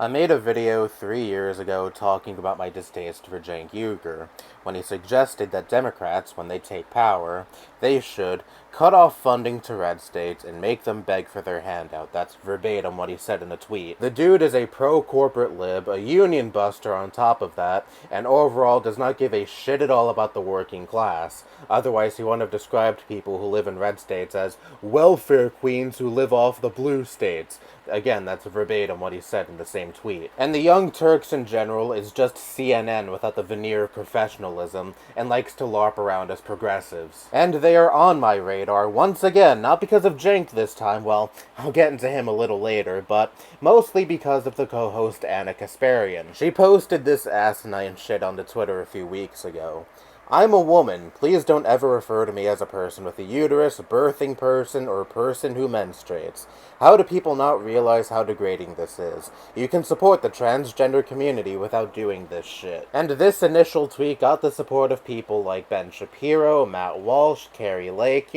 I made a video 3 years ago talking about my distaste for Cenk Uygur, when he suggested that Democrats, when they take power, they should cut off funding to red states and make them beg for their handout. That's verbatim what he said in a tweet. The dude is a pro-corporate lib, a union buster on top of that, and overall does not give a shit at all about the working class. Otherwise, he wouldn't have described people who live in red states as welfare queens who live off the blue states. Again, that's verbatim what he said in the same tweet. And the Young Turks in general is just CNN without the veneer of professionalism, and likes to LARP around as progressives. And they are on my radar once again, not because of Cenk this time, well, I'll get into him a little later, but mostly because of the co-host Anna Kasparian. She posted this asinine shit onto Twitter a few weeks ago. I'm a woman. Please don't ever refer to me as a person with a uterus, a birthing person, or a person who menstruates. How do people not realize how degrading this is? You can support the transgender community without doing this shit. And this initial tweet got the support of people like Ben Shapiro, Matt Walsh, Carrie Lake,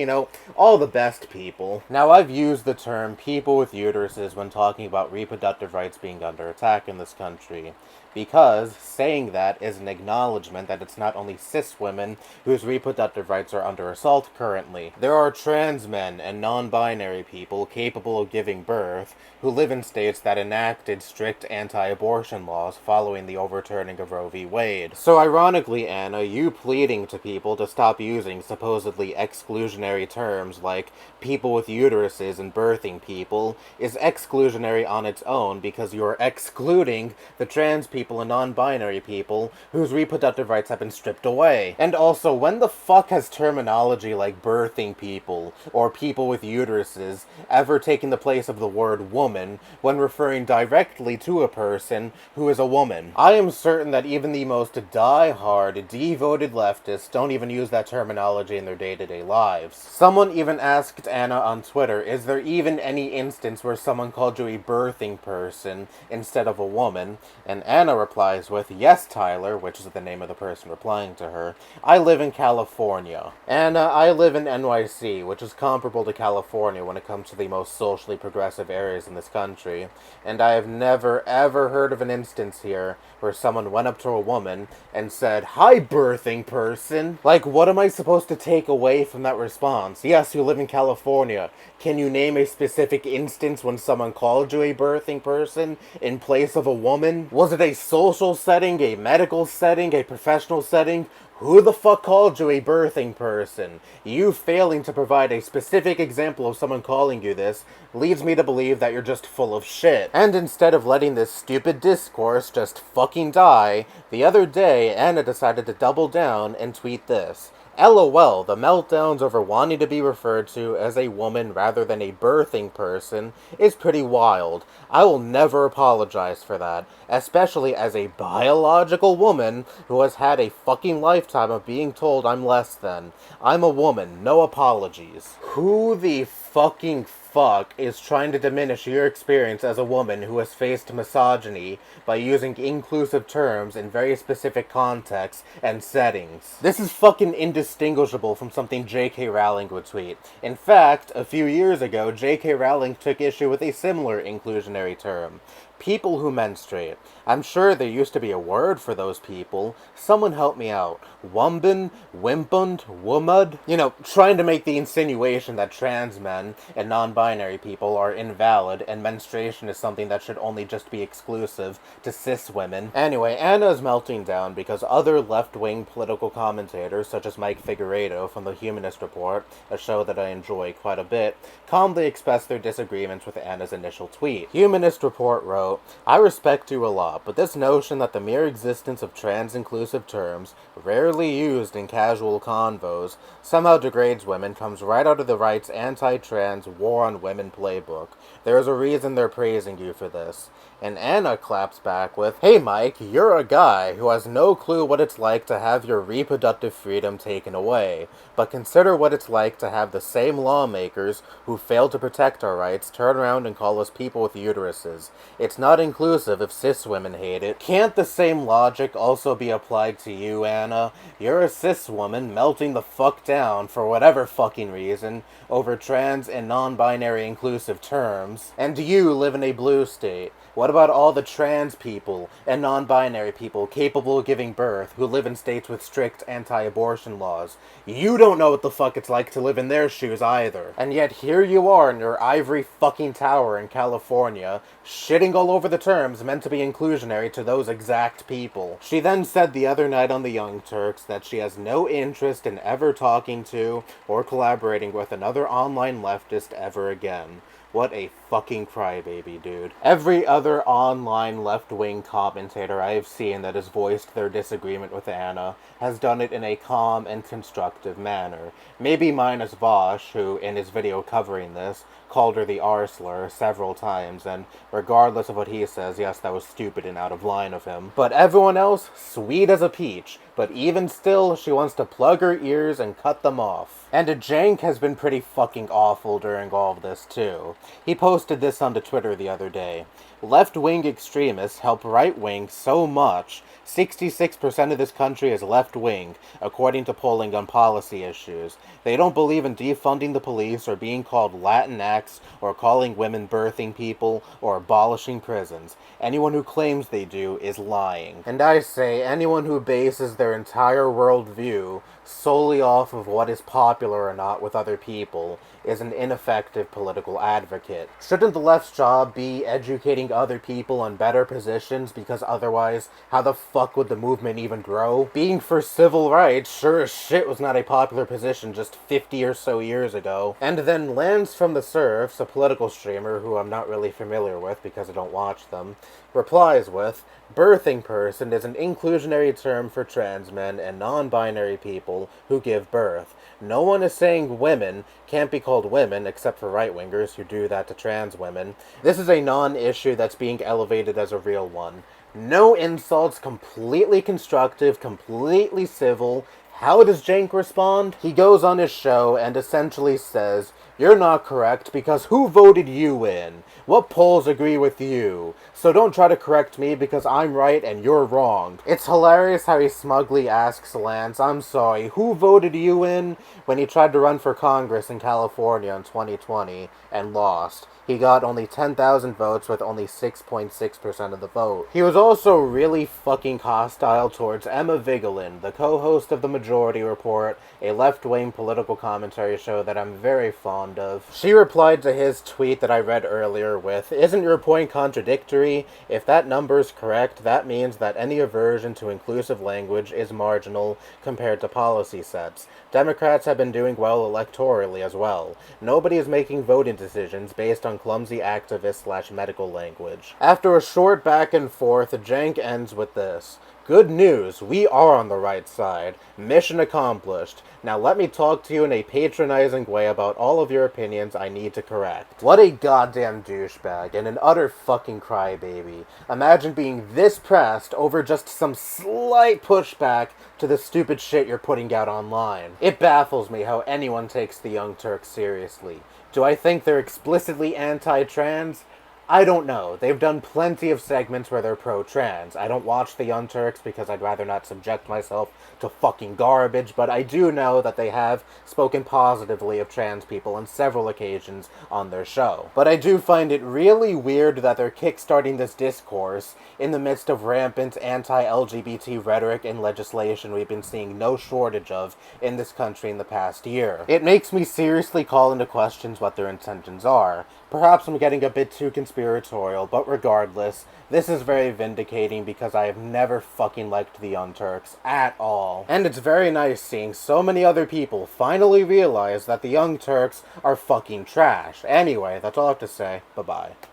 all the best people. Now, I've used the term people with uteruses when talking about reproductive rights being under attack in this country, because saying that is an acknowledgement that it's not only cis women whose reproductive rights are under assault currently. There are trans men and non-binary people capable of giving birth who live in states that enacted strict anti-abortion laws following the overturning of Roe v. Wade. So ironically, Anna, you pleading to people to stop using supposedly exclusionary terms like people with uteruses and birthing people is exclusionary on its own because you're excluding the trans people and non-binary people whose reproductive rights have been stripped away. And also, when the fuck has terminology like birthing people or people with uteruses ever taken the place of the word woman when referring directly to a person who is a woman? I am certain that even the most die-hard, devoted leftists don't even use that terminology in their day-to-day lives. Someone even asked Anna on Twitter, is there even any instance where someone called you a birthing person instead of a woman? And Anna replies with, yes, Tyler, which is the name of the person replying to her. I live in California. Anna, I live in NYC, which is comparable to California when it comes to the most socially progressive areas in this country. And I have never, ever heard of an instance here where someone went up to a woman and said, hi, birthing person. Like, what am I supposed to take away from that response? Yes, you live in California. Can you name a specific instance when someone called you a birthing person in place of a woman? Was it a social setting, a medical setting, a professional setting? Who the fuck called you a birthing person? You failing to provide a specific example of someone calling you this leads me to believe that you're just full of shit. And instead of letting this stupid discourse just fucking die, the other day Anna decided to double down and tweet this. LOL, the meltdowns over wanting to be referred to as a woman rather than a birthing person is pretty wild. I will never apologize for that, especially as a biological woman who has had a fucking lifetime of being told I'm less than. I'm a woman, no apologies. Who the fucking fuck is trying to diminish your experience as a woman who has faced misogyny by using inclusive terms in very specific contexts and settings? This is fucking indistinguishable from something J.K. Rowling would tweet. In fact, a few years ago, J.K. Rowling took issue with a similar inclusionary term. People who menstruate. I'm sure there used to be a word for those people. Someone help me out. Wumben? Wimpund? Wumud? Trying to make the insinuation that trans men and non-binary people are invalid and menstruation is something that should only just be exclusive to cis women. Anyway, Anna is melting down because other left-wing political commentators, such as Mike Figueredo from the Humanist Report, a show that I enjoy quite a bit, calmly expressed their disagreements with Anna's initial tweet. Humanist Report wrote, I respect you a lot, but this notion that the mere existence of trans-inclusive terms, rarely used in casual convos, somehow degrades women comes right out of the right's anti-trans war on women playbook. There is a reason they're praising you for this. And Anna claps back with, hey Mike, you're a guy who has no clue what it's like to have your reproductive freedom taken away, but consider what it's like to have the same lawmakers who fail to protect our rights turn around and call us people with uteruses. It's not inclusive if cis women hate it. Can't the same logic also be applied to you, Anna? You're a cis woman melting the fuck down, for whatever fucking reason, over trans and non-binary inclusive terms, and you live in a blue state. What about all the trans people and non-binary people capable of giving birth who live in states with strict anti-abortion laws? You don't know what the fuck it's like to live in their shoes either. And yet here you are in your ivory fucking tower in California, shitting all over the terms meant to be inclusionary to those exact people. She then said the other night on the Young Turks that she has no interest in ever talking to or collaborating with another online leftist ever again. What a fucking crybaby, dude. Every other online left-wing commentator I have seen that has voiced their disagreement with Anna has done it in a calm and constructive manner. Maybe minus Vosh, who, in his video covering this, called her the R-slur several times, and regardless of what he says, yes, that was stupid and out of line of him. But everyone else, sweet as a peach. But even still, she wants to plug her ears and cut them off. And Jank has been pretty fucking awful during all of this, too. He posted this onto Twitter the other day. Left-wing extremists help right-wing so much. 66% of this country is left-wing, according to polling on policy issues. They don't believe in defunding the police or being called Latinx or calling women birthing people or abolishing prisons. Anyone who claims they do is lying. And I say, anyone who bases their entire worldview solely off of what is popular or not with other people is an ineffective political advocate. Shouldn't the left's job be educating other people on better positions, because otherwise, how the fuck would the movement even grow? Being for civil rights sure as shit was not a popular position just 50 or so years ago. And then Lance from the Serfs, a political streamer who I'm not really familiar with because I don't watch them, replies with, "Birthing person is an inclusionary term for trans men and non-binary people who give birth. No one is saying women can't be called women, except for right-wingers who do that to trans women. This is a non-issue that's being elevated as a real one. No insults, completely constructive, completely civil." How does Jank respond? He goes on his show and essentially says, "You're not correct because who voted you in? What polls agree with you? So don't try to correct me because I'm right and you're wrong." It's hilarious how he smugly asks Lance, "I'm sorry, who voted you in?" when he tried to run for Congress in California in 2020 and lost. He got only 10,000 votes with only 6.6% of the vote. He was also really fucking hostile towards Emma Vigeland, the co-host of The Majority Report, a left-wing political commentary show that I'm very fond of. She replied to his tweet that I read earlier with, "Isn't your point contradictory? If that number's correct, that means that any aversion to inclusive language is marginal compared to policy sets. Democrats have been doing well electorally as well. Nobody is making voting decisions based on clumsy activist/medical language." After a short back and forth, Jank ends with this. "Good news, we are on the right side. Mission accomplished. Now let me talk to you in a patronizing way about all of your opinions I need to correct." What a goddamn douchebag and an utter fucking crybaby. Imagine being this pressed over just some slight pushback to the stupid shit you're putting out online. It baffles me how anyone takes the Young Turks seriously. Do I think they're explicitly anti-trans? I don't know. They've done plenty of segments where they're pro-trans. I don't watch the Young Turks because I'd rather not subject myself to fucking garbage, but I do know that they have spoken positively of trans people on several occasions on their show. But I do find it really weird that they're kickstarting this discourse in the midst of rampant anti-LGBT rhetoric and legislation we've been seeing no shortage of in this country in the past year. It makes me seriously call into questions what their intentions are. Perhaps I'm getting a bit too conspiratorial, but regardless, this is very vindicating because I have never fucking liked the Young Turks at all. And it's very nice seeing so many other people finally realize that the Young Turks are fucking trash. Anyway, that's all I have to say. Bye-bye.